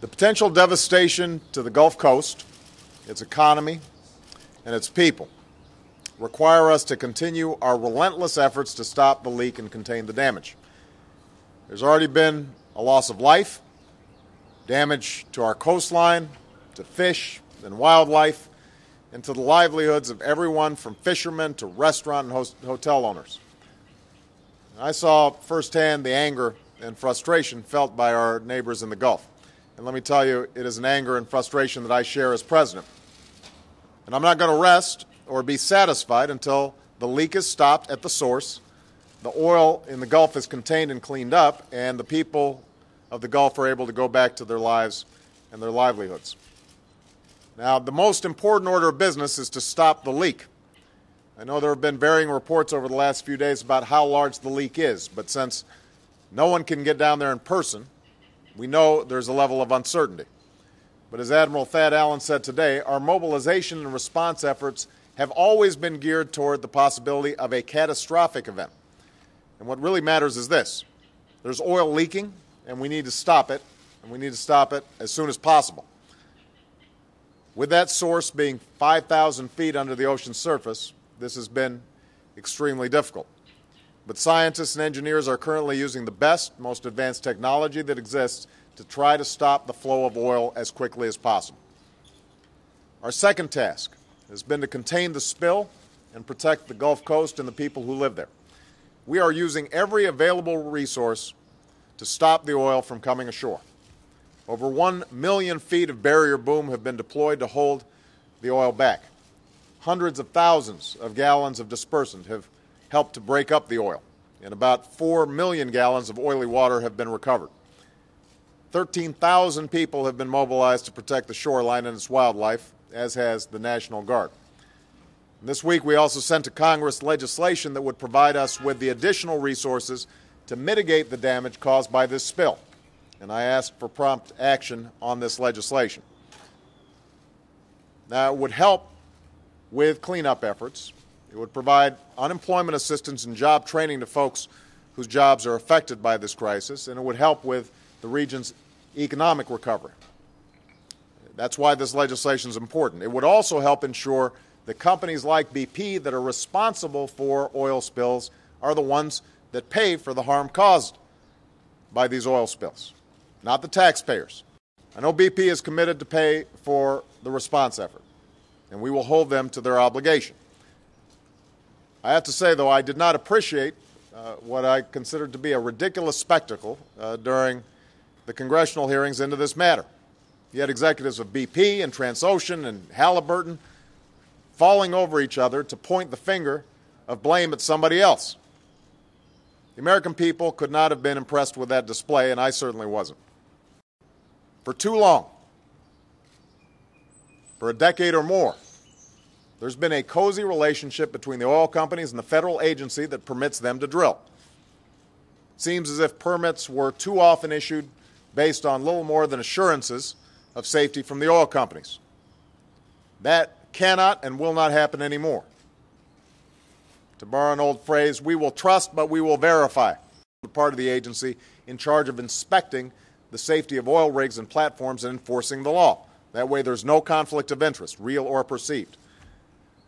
The potential devastation to the Gulf Coast, its economy, and its people require us to continue our relentless efforts to stop the leak and contain the damage. There's already been a loss of life, damage to our coastline, to fish and wildlife, and to the livelihoods of everyone from fishermen to restaurant and hotel owners. I saw firsthand the anger and frustration felt by our neighbors in the Gulf. And let me tell you, it is an anger and frustration that I share as president. And I'm not going to rest or be satisfied until the leak is stopped at the source, the oil in the Gulf is contained and cleaned up, and the people of the Gulf are able to go back to their lives and their livelihoods. Now, the most important order of business is to stop the leak. I know there have been varying reports over the last few days about how large the leak is, but since no one can get down there in person, we know there's a level of uncertainty. But as Admiral Thad Allen said today, our mobilization and response efforts have always been geared toward the possibility of a catastrophic event. And what really matters is this. There's oil leaking, and we need to stop it, and we need to stop it as soon as possible. With that source being 5,000 feet under the ocean's surface, this has been extremely difficult. But scientists and engineers are currently using the best, most advanced technology that exists to try to stop the flow of oil as quickly as possible. Our second task has been to contain the spill and protect the Gulf Coast and the people who live there. We are using every available resource to stop the oil from coming ashore. Over 1 million feet of barrier boom have been deployed to hold the oil back. Hundreds of thousands of gallons of dispersant have helped to break up the oil, and about 4 million gallons of oily water have been recovered. 13,000 people have been mobilized to protect the shoreline and its wildlife, as has the National Guard. And this week, we also sent to Congress legislation that would provide us with the additional resources to mitigate the damage caused by this spill. And I asked for prompt action on this legislation. Now, it would help with cleanup efforts. It would provide unemployment assistance and job training to folks whose jobs are affected by this crisis, and it would help with the region's economic recovery. That's why this legislation is important. It would also help ensure that companies like BP that are responsible for oil spills are the ones that pay for the harm caused by these oil spills, not the taxpayers. I know BP is committed to pay for the response effort, and we will hold them to their obligation. I have to say, though, I did not appreciate what I considered to be a ridiculous spectacle during the congressional hearings into this matter. You had executives of BP and Transocean and Halliburton falling over each other to point the finger of blame at somebody else. The American people could not have been impressed with that display, and I certainly wasn't. For too long, for a decade or more, there's been a cozy relationship between the oil companies and the federal agency that permits them to drill. It seems as if permits were too often issued based on little more than assurances of safety from the oil companies. That cannot and will not happen anymore. To borrow an old phrase, we will trust, but we will verify. The part of the agency in charge of inspecting the safety of oil rigs and platforms and enforcing the law. That way there's no conflict of interest, real or perceived.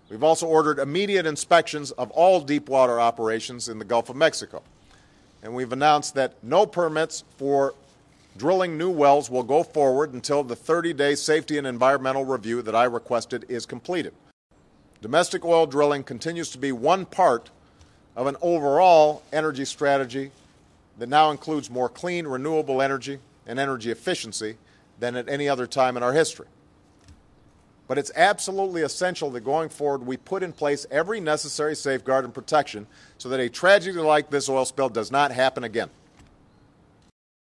We've also ordered immediate inspections of all deepwater operations in the Gulf of Mexico. And we've announced that no permits for drilling new wells will go forward until the 30-day safety and environmental review that I requested is completed. Domestic oil drilling continues to be one part of an overall energy strategy that now includes more clean, renewable energy and energy efficiency than at any other time in our history. But it's absolutely essential that going forward we put in place every necessary safeguard and protection so that a tragedy like this oil spill does not happen again.